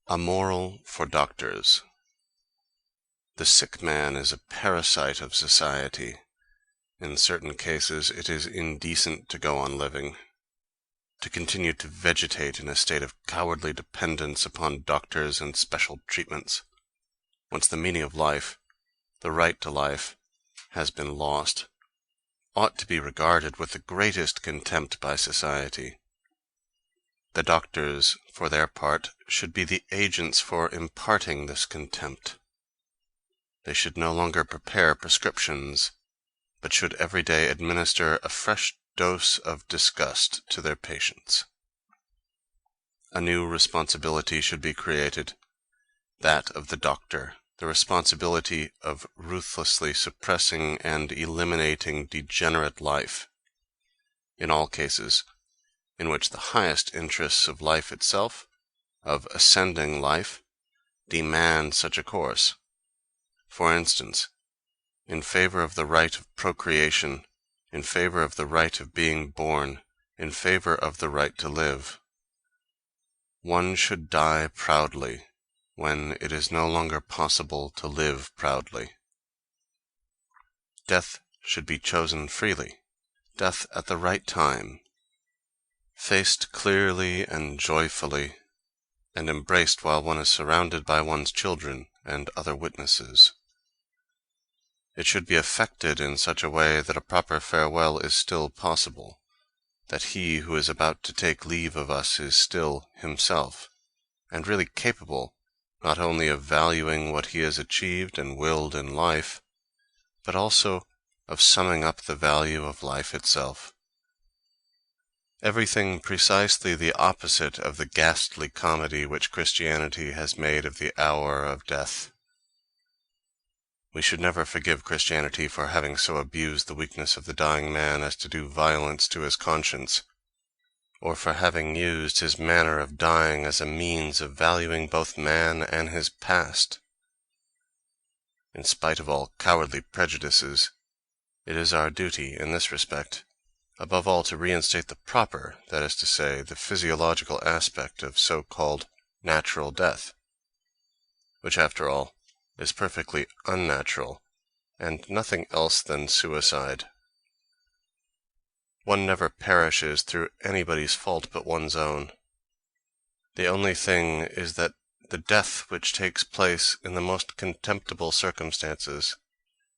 A moral for doctors. The sick man is a parasite of society. In certain cases it is indecent to go on living, to continue to vegetate in a state of cowardly dependence upon doctors and special treatments, once the meaning of life, the right to life, has been lost, ought to be regarded with the greatest contempt by society. The doctors, for their part, should be the agents for imparting this contempt. They should no longer prepare prescriptions, but should every day administer a fresh dose of disgust to their patients. A new responsibility should be created, that of the doctor, the responsibility of ruthlessly suppressing and eliminating degenerate life, in all cases in which the highest interests of life itself, of ascending life, demand such a course. For instance, in favor of the right of procreation, in favor of the right of being born, in favor of the right to live. One should die proudly when it is no longer possible to live proudly. Death should be chosen freely, death at the right time, faced clearly and joyfully, and embraced while one is surrounded by one's children and other witnesses. It should be effected in such a way that a proper farewell is still possible, that he who is about to take leave of us is still himself, and really capable not only of valuing what he has achieved and willed in life, but also of summing up the value of life itself. Everything precisely the opposite of the ghastly comedy which Christianity has made of the hour of death. We should never forgive Christianity for having so abused the weakness of the dying man as to do violence to his conscience, or for having used his manner of dying as a means of valuing both man and his past. In spite of all cowardly prejudices, it is our duty, in this respect, above all to reinstate the proper, that is to say, the physiological aspect of so-called natural death, which, after all, is perfectly unnatural, and nothing else than suicide. One never perishes through anybody's fault but one's own. The only thing is that the death which takes place in the most contemptible circumstances,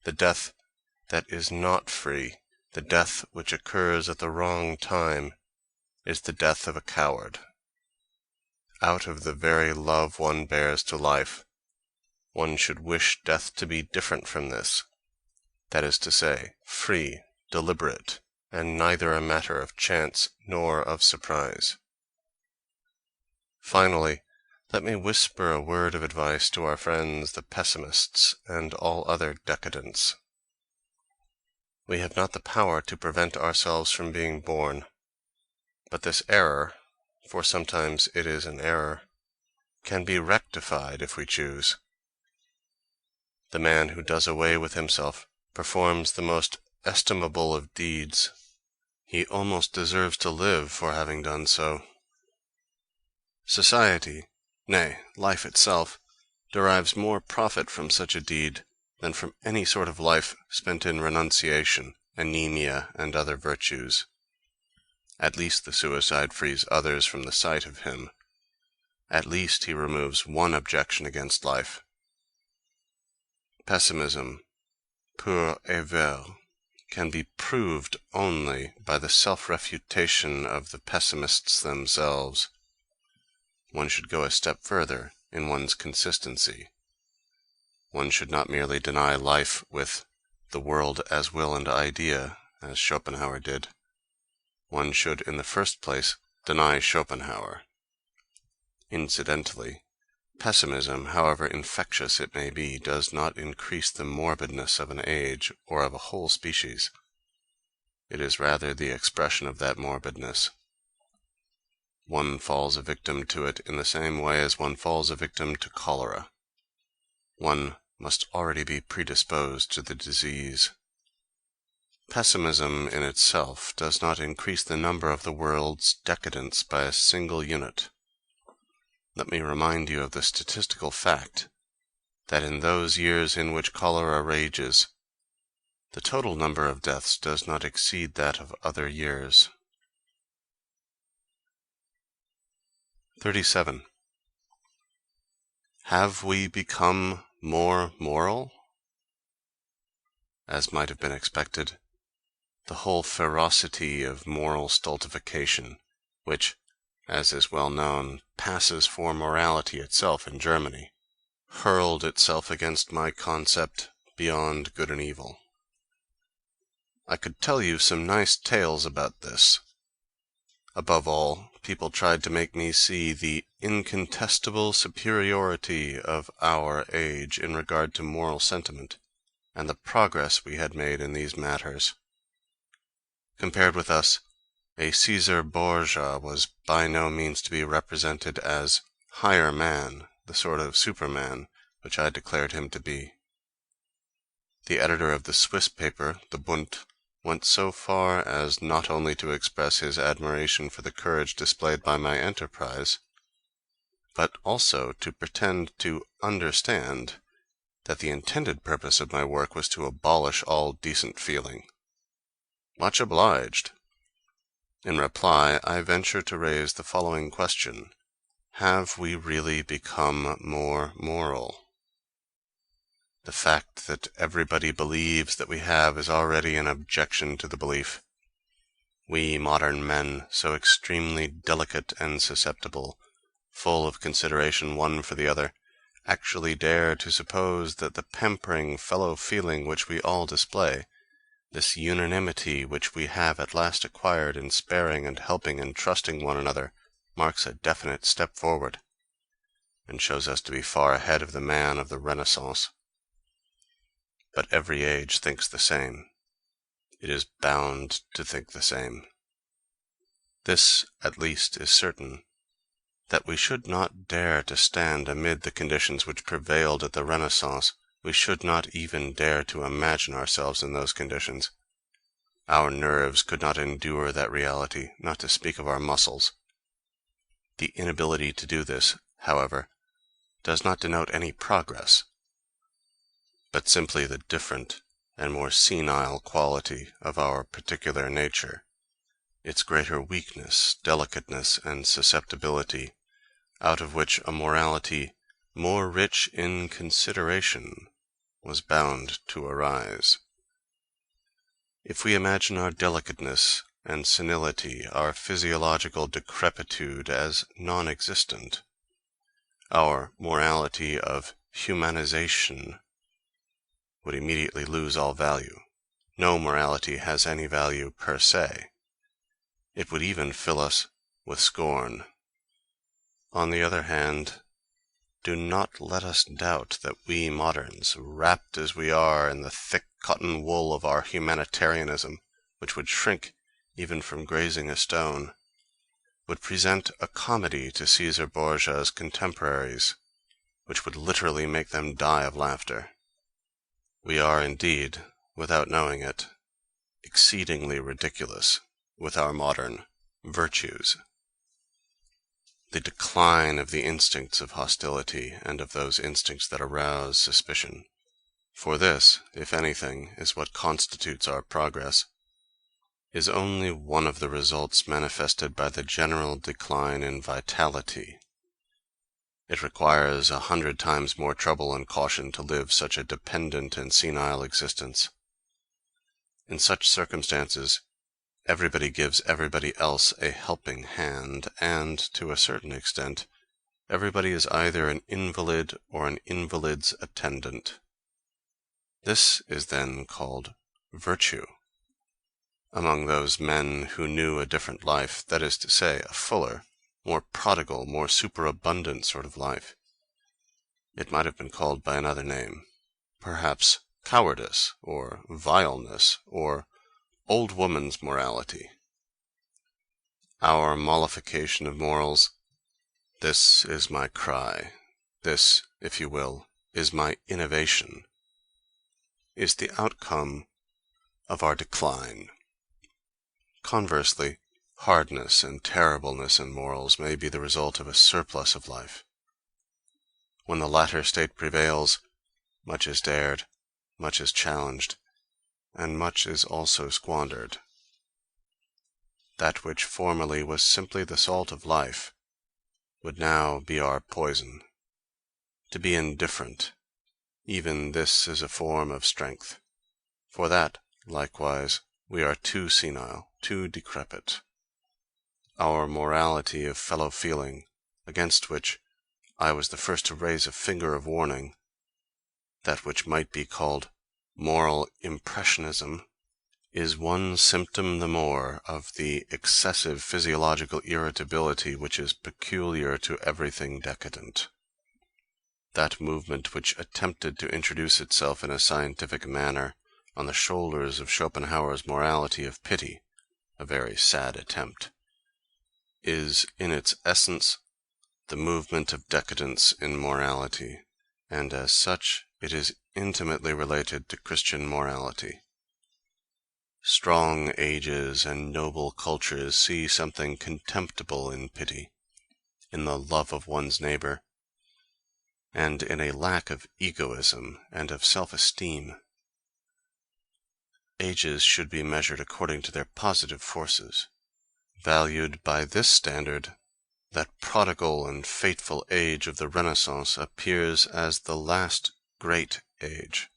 the death that is not free, the death which occurs at the wrong time, is the death of a coward. Out of the very love one bears to life, one should wish death to be different from this, that is to say, free, deliberate, and neither a matter of chance nor of surprise. Finally, let me whisper a word of advice to our friends the pessimists and all other decadents. We have not the power to prevent ourselves from being born, but this error, for sometimes it is an error, can be rectified if we choose. The man who does away with himself performs the most estimable of deeds. He almost deserves to live for having done so. Society, nay, life itself, derives more profit from such a deed than from any sort of life spent in renunciation, anemia, and other virtues. At least the suicide frees others from the sight of him. At least he removes one objection against life. Pessimism, pur et ver, can be proved only by the self-refutation of the pessimists themselves. One should go a step further in one's consistency. One should not merely deny life with the world as will and idea, as Schopenhauer did. One should, in the first place, deny Schopenhauer. Incidentally, pessimism, however infectious it may be, does not increase the morbidness of an age or of a whole species. It is rather the expression of that morbidness. One falls a victim to it in the same way as one falls a victim to cholera. One must already be predisposed to the disease. Pessimism in itself does not increase the number of the world's decadents by a single unit. Let me remind you of the statistical fact that in those years in which cholera rages, the total number of deaths does not exceed that of other years. 37. Have we become more moral? As might have been expected, the whole ferocity of moral stultification, which, as is well known, passes for morality itself in Germany, hurled itself against my concept beyond good and evil. I could tell you some nice tales about this. Above all, people tried to make me see the incontestable superiority of our age in regard to moral sentiment, and the progress we had made in these matters. Compared with us, a Caesar Borgia was by no means to be represented as higher man, the sort of Superman which I declared him to be. The editor of the Swiss paper, the Bund, went so far as not only to express his admiration for the courage displayed by my enterprise, but also to pretend to understand that the intended purpose of my work was to abolish all decent feeling. Much obliged. In reply, I venture to raise the following question: have we really become more moral? The fact that everybody believes that we have is already an objection to the belief. We modern men, so extremely delicate and susceptible, full of consideration one for the other, actually dare to suppose that the pampering fellow-feeling which we all display, this unanimity which we have at last acquired in sparing and helping and trusting one another, marks a definite step forward, and shows us to be far ahead of the man of the Renaissance. But every age thinks the same. It is bound to think the same. This, at least, is certain, that we should not dare to stand amid the conditions which prevailed at the Renaissance. We should not even dare to imagine ourselves in those conditions. Our nerves could not endure that reality, not to speak of our muscles. The inability to do this, however, does not denote any progress, but simply the different and more senile quality of our particular nature, its greater weakness, delicateness, and susceptibility, out of which a morality more rich in consideration was bound to arise. If we imagine our delicateness and senility, our physiological decrepitude, as non-existent, our morality of humanization would immediately lose all value. No morality has any value per se. It would even fill us with scorn. On the other hand, do not let us doubt that we moderns, wrapped as we are in the thick cotton wool of our humanitarianism, which would shrink even from grazing a stone, would present a comedy to Caesar Borgia's contemporaries, which would literally make them die of laughter. We are indeed, without knowing it, exceedingly ridiculous with our modern virtues. The decline of the instincts of hostility and of those instincts that arouse suspicion, for this, if anything, is what constitutes our progress, is only one of the results manifested by the general decline in vitality. It requires 100 times more trouble and caution to live such a dependent and senile existence. In such circumstances, everybody gives everybody else a helping hand, and, to a certain extent, everybody is either an invalid or an invalid's attendant. This is then called virtue. Among those men who knew a different life, that is to say, a fuller, more prodigal, more superabundant sort of life, it might have been called by another name, perhaps cowardice, or vileness, or old woman's morality. Our mollification of morals, this is my cry, this, if you will, is my innovation, is the outcome of our decline. Conversely, hardness and terribleness in morals may be the result of a surplus of life. When the latter state prevails, much is dared, much is challenged, and much is also squandered. That which formerly was simply the salt of life would now be our poison. To be indifferent, even this is a form of strength. For that, likewise, we are too senile, too decrepit. Our morality of fellow-feeling, against which I was the first to raise a finger of warning, that which might be called moral impressionism, is one symptom the more of the excessive physiological irritability which is peculiar to everything decadent. That movement which attempted to introduce itself in a scientific manner on the shoulders of Schopenhauer's morality of pity, a very sad attempt, is in its essence the movement of decadence in morality, and as such it is intimately related to Christian morality. Strong ages and noble cultures see something contemptible in pity, in the love of one's neighbor, and in a lack of egoism and of self-esteem. Ages should be measured according to their positive forces. Valued by this standard, that prodigal and fateful age of the Renaissance appears as the last great age,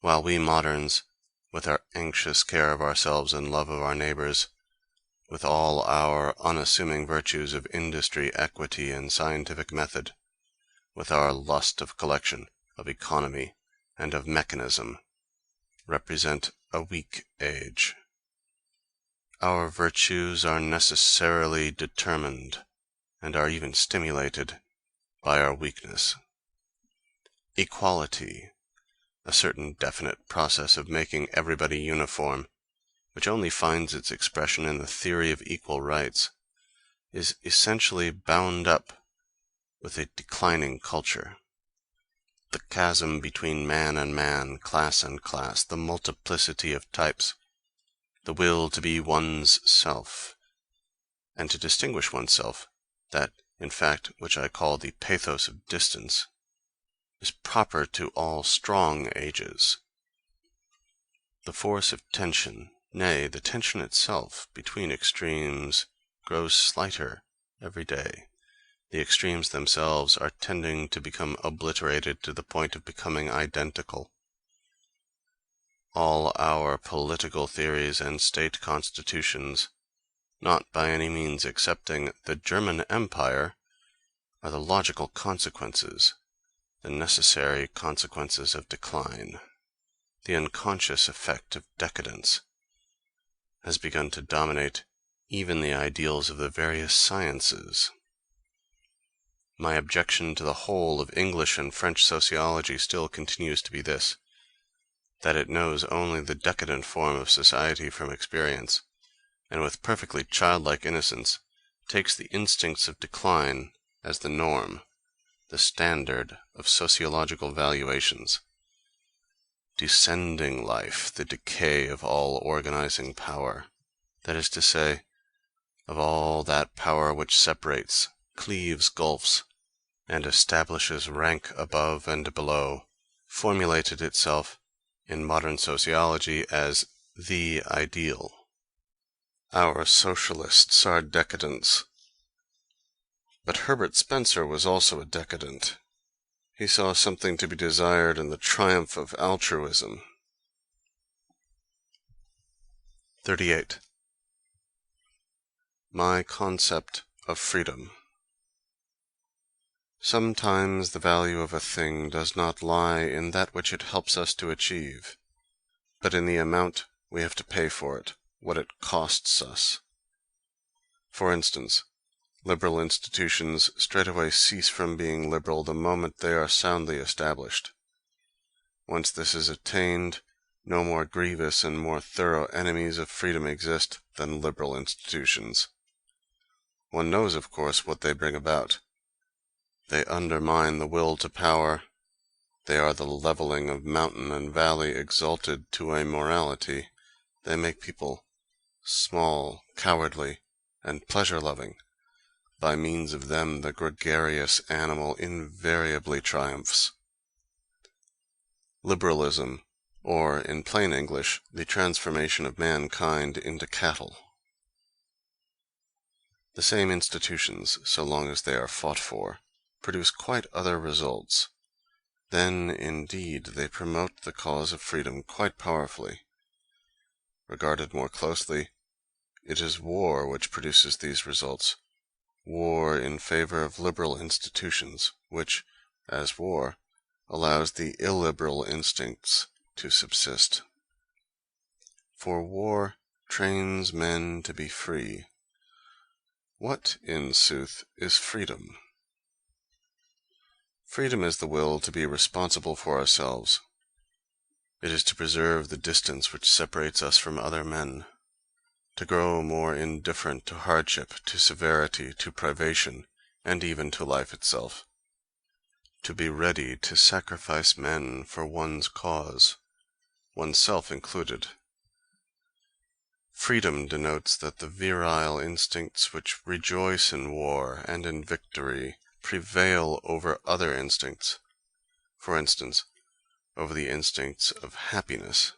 while we moderns, with our anxious care of ourselves and love of our neighbors, with all our unassuming virtues of industry, equity, and scientific method, with our lust of collection, of economy, and of mechanism, represent a weak age. Our virtues are necessarily determined, and are even stimulated, by our weakness. Equality, a certain definite process of making everybody uniform, which only finds its expression in the theory of equal rights, is essentially bound up with a declining culture. The chasm between man and man, class and class, the multiplicity of types, the will to be one's self, and to distinguish oneself, that, in fact, which I call the pathos of distance, is proper to all strong ages. The force of tension, nay, the tension itself, between extremes, grows slighter every day. The extremes themselves are tending to become obliterated to the point of becoming identical. All our political theories and state constitutions, not by any means excepting the German Empire, are the logical consequences, the necessary consequences of decline. The unconscious effect of decadence has begun to dominate even the ideals of the various sciences. My objection to the whole of English and French sociology still continues to be this, that it knows only the decadent form of society from experience, and with perfectly childlike innocence takes the instincts of decline as the norm, the standard of sociological valuations. Descending life, the decay of all organizing power, that is to say, of all that power which separates, cleaves gulfs, and establishes rank above and below, formulated itself in modern sociology as the ideal. Our socialists are decadents. But Herbert Spencer was also a decadent. He saw something to be desired in the triumph of altruism. 38. My concept of freedom. Sometimes the value of a thing does not lie in that which it helps us to achieve, but in the amount we have to pay for it, what it costs us. For instance, liberal institutions straightway cease from being liberal the moment they are soundly established. Once this is attained, no more grievous and more thorough enemies of freedom exist than liberal institutions. One knows, of course, what they bring about. They undermine the will to power. They are the leveling of mountain and valley exalted to a morality. They make people small, cowardly, and pleasure-loving. by means of them the gregarious animal invariably triumphs. Liberalism, or, in plain English, the transformation of mankind into cattle. The same institutions, so long as they are fought for, produce quite other results. Then, indeed, they promote the cause of freedom quite powerfully. Regarded more closely, it is war which produces these results, war in favor of liberal institutions, which, as war, allows the illiberal instincts to subsist. For war trains men to be free. What, in sooth, is freedom? Freedom is the will to be responsible for ourselves. It is to preserve the distance which separates us from other men, to grow more indifferent to hardship, to severity, to privation, and even to life itself, to be ready to sacrifice men for one's cause, oneself included. Freedom denotes that the virile instincts which rejoice in war and in victory prevail over other instincts, for instance, over the instincts of happiness.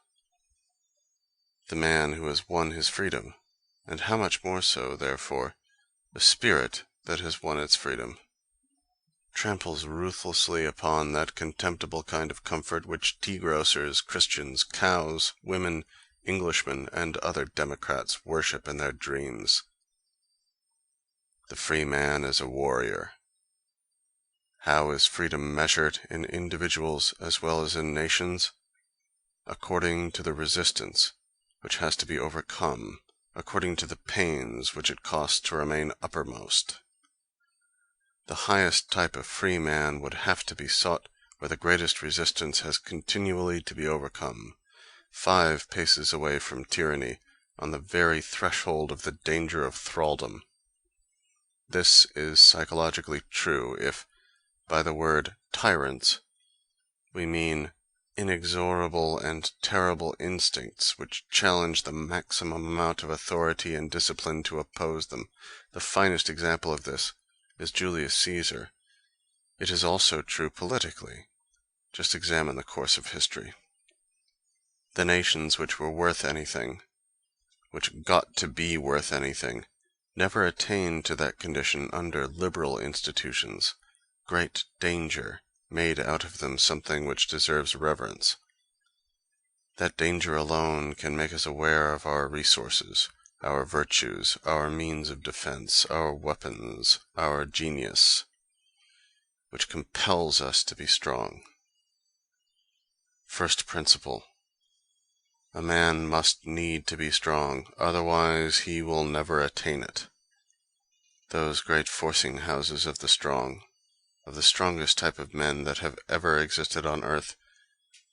The man who has won his freedom, and how much more so, therefore, the spirit that has won its freedom, tramples ruthlessly upon that contemptible kind of comfort which tea grocers, Christians, cows, women, Englishmen, and other democrats worship in their dreams. The free man is a warrior. How is freedom measured in individuals as well as in nations? According to the resistance which has to be overcome, according to the pains which it costs to remain uppermost. The highest type of free man would have to be sought where the greatest resistance has continually to be overcome, 5 paces away from tyranny, on the very threshold of the danger of thraldom. This is psychologically true if, by the word tyrants, we mean inexorable and terrible instincts which challenge the maximum amount of authority and discipline to oppose them. The finest example of this is Julius Caesar. It is also true politically. Just examine the course of history. The nations which were worth anything, which got to be worth anything, never attained to that condition under liberal institutions. Great danger made out of them something which deserves reverence. That danger alone can make us aware of our resources, our virtues, our means of defense, our weapons, our genius, which compels us to be strong. First principle: a man must need to be strong, otherwise he will never attain it. Those great forcing houses of the strong, of the strongest type of men that have ever existed on earth,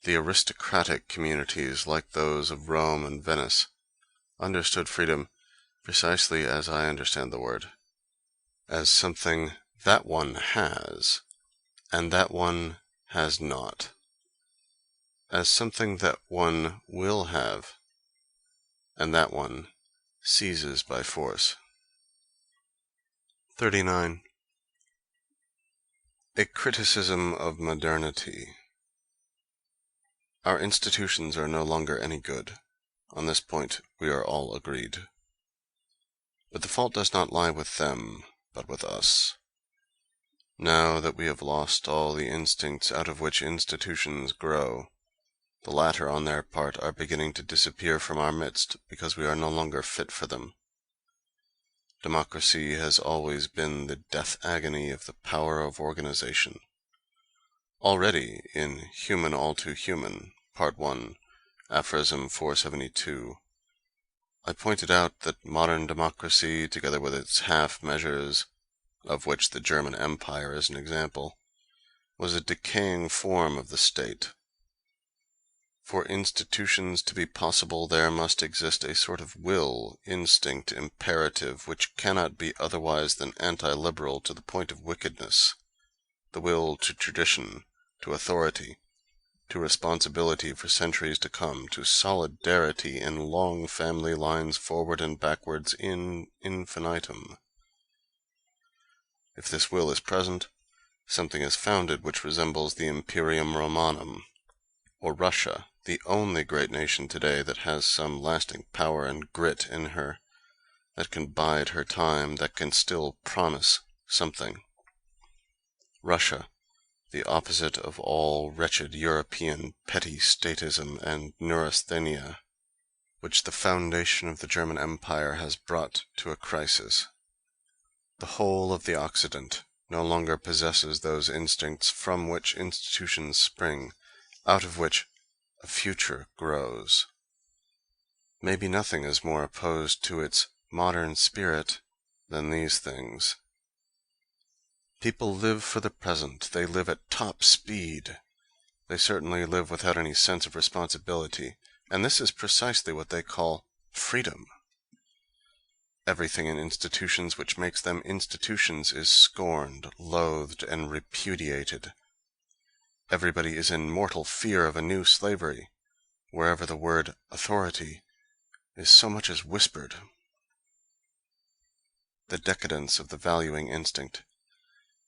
the aristocratic communities like those of Rome and Venice, understood freedom precisely as I understand the word, as something that one has, and that one has not, as something that one will have, and that one seizes by force. 39. A criticism of modernity. Our institutions are no longer any good. On this point we are all agreed. But the fault does not lie with them, but with us. Now that we have lost all the instincts out of which institutions grow, the latter on their part are beginning to disappear from our midst because we are no longer fit for them. Democracy has always been the death agony of the power of organization. Already in Human All Too Human, Part 1, Aphorism 472, I pointed out that modern democracy, together with its half-measures, of which the German Empire is an example, was a decaying form of the state. For institutions to be possible, there must exist a sort of will, instinct, imperative, which cannot be otherwise than anti-liberal to the point of wickedness, the will to tradition, to authority, to responsibility for centuries to come, to solidarity in long family lines forward and backwards in infinitum. If this will is present, something is founded which resembles the Imperium Romanum, or Russia, the only great nation today that has some lasting power and grit in her, that can bide her time, that can still promise something. Russia, the opposite of all wretched European petty statism and neurasthenia, which the foundation of the German Empire has brought to a crisis. The whole of the Occident no longer possesses those instincts from which institutions spring, out of which a future grows. Maybe nothing is more opposed to its modern spirit than these things. People live for the present, they live at top speed. They certainly live without any sense of responsibility, and this is precisely what they call freedom. Everything in institutions which makes them institutions is scorned, loathed, and repudiated. Everybody is in mortal fear of a new slavery, wherever the word authority is so much as whispered. The decadence of the valuing instinct,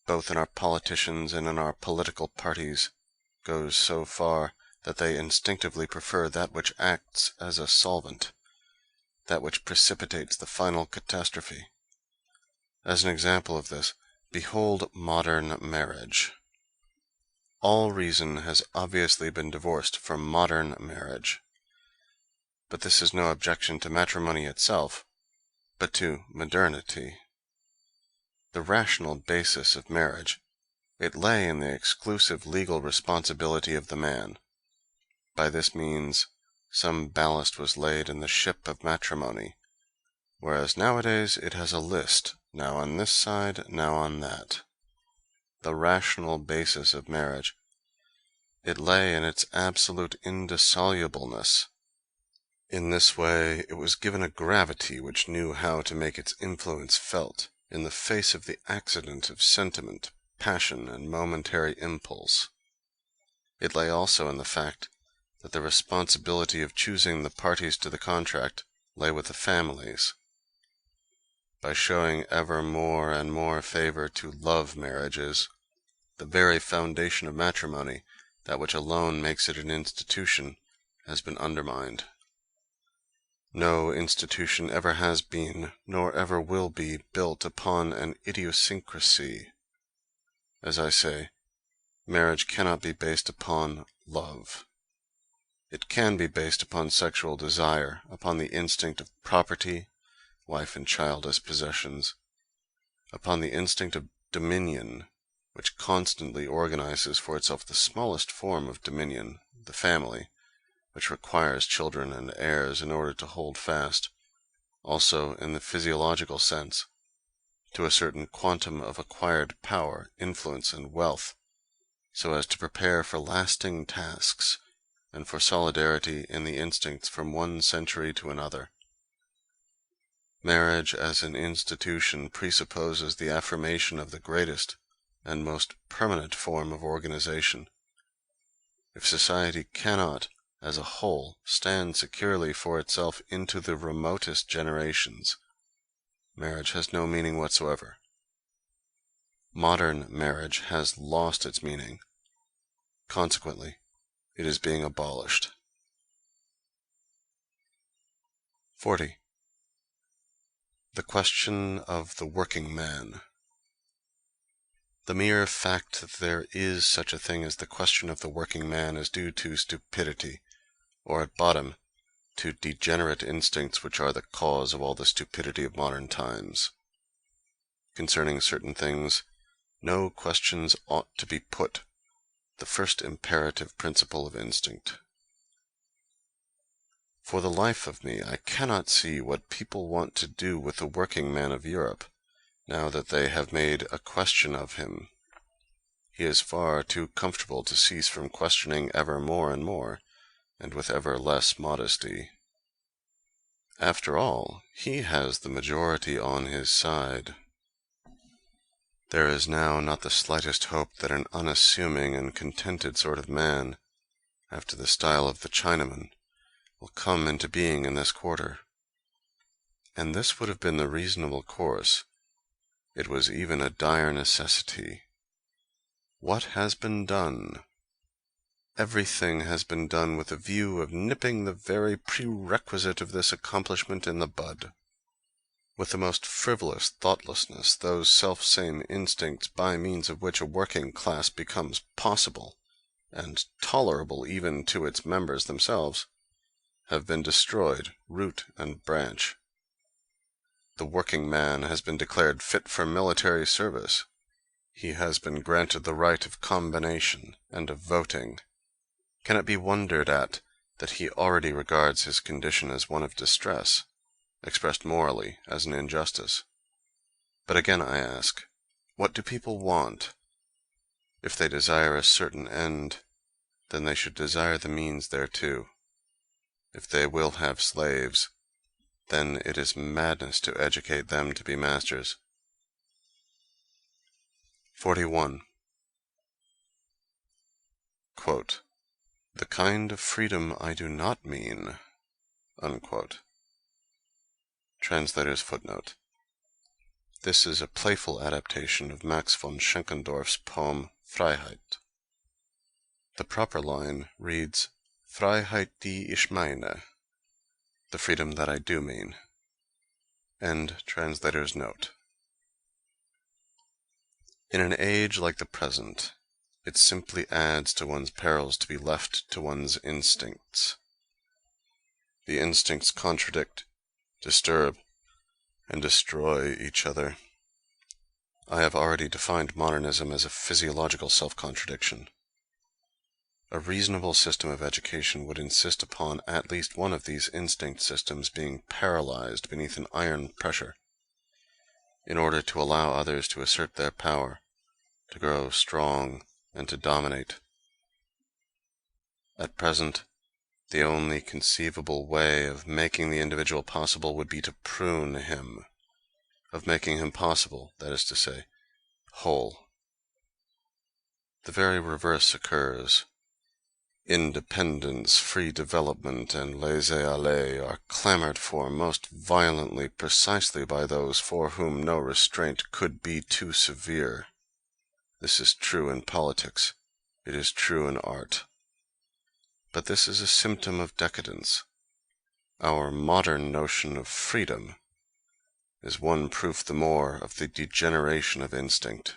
both in our politicians and in our political parties, goes so far that they instinctively prefer that which acts as a solvent, that which precipitates the final catastrophe. As an example of this, behold modern marriage. All reason has obviously been divorced from modern marriage. But this is no objection to matrimony itself, but to modernity. The rational basis of marriage, it lay in the exclusive legal responsibility of the man. By this means, some ballast was laid in the ship of matrimony, whereas nowadays it has a list, now on this side, now on that. The rational basis of marriage, it lay in its absolute indissolubleness. In this way it was given a gravity which knew how to make its influence felt in the face of the accident of sentiment, passion, and momentary impulse. It lay also in the fact that the responsibility of choosing the parties to the contract lay with the families. By showing ever more and more favor to love marriages, the very foundation of matrimony, that which alone makes it an institution, has been undermined. No institution ever has been, nor ever will be, built upon an idiosyncrasy. As I say, marriage cannot be based upon love. It can be based upon sexual desire, upon the instinct of property, wife and child as possessions, upon the instinct of dominion, which constantly organizes for itself the smallest form of dominion, the family, which requires children and heirs in order to hold fast, also in the physiological sense, to a certain quantum of acquired power, influence, and wealth, so as to prepare for lasting tasks, and for solidarity in the instincts from one century to another. Marriage as an institution presupposes the affirmation of the greatest and most permanent form of organization. If society cannot, as a whole, stand securely for itself into the remotest generations, marriage has no meaning whatsoever. Modern marriage has lost its meaning. Consequently, it is being abolished. 40. The question of the working man. The mere fact that there is such a thing as the question of the working man is due to stupidity, or at bottom to degenerate instincts which are the cause of all the stupidity of modern times. Concerning certain things, no questions ought to be put, the first imperative principle of instinct. For the life of me, I cannot see what people want to do with the working man of Europe, now that they have made a question of him. He is far too comfortable to cease from questioning ever more and more, and with ever less modesty. After all, he has the majority on his side. There is now not the slightest hope that an unassuming and contented sort of man, after the style of the Chinaman, will come into being in this quarter. And this would have been the reasonable course, It was even a dire necessity. What has been done? Everything has been done with a view of nipping the very prerequisite of this accomplishment in the bud. With the most frivolous thoughtlessness, those self-same instincts by means of which a working class becomes possible, and tolerable even to its members themselves, have been destroyed root and branch. The working man has been declared fit for military service. He has been granted the right of combination and of voting. Can it be wondered at that he already regards his condition as one of distress, expressed morally as an injustice? But again I ask, what do people want? If they desire a certain end, then they should desire the means thereto. If they will have slaves, then it is madness to educate them to be masters. 41. Quote, "The kind of freedom I do not mean," unquote. Translator's footnote. This is a playful adaptation of Max von Schenkendorf's poem Freiheit. The proper line reads, Freiheit, die ich meine, the freedom that I do mean. End translator's note. In an age like the present, it simply adds to one's perils to be left to one's instincts. The instincts contradict, disturb, and destroy each other. I have already defined modernism as a physiological self-contradiction. A reasonable system of education would insist upon at least one of these instinct systems being paralyzed beneath an iron pressure, in order to allow others to assert their power, to grow strong, and to dominate. At present, the only conceivable way of making the individual possible would be to prune him, of making him possible, that is to say, whole. The very reverse occurs. Independence, free development, and laissez-aller are clamored for most violently precisely by those for whom no restraint could be too severe. This is true in politics, it is true in art. But this is a symptom of decadence. Our modern notion of freedom is one proof the more of the degeneration of instinct.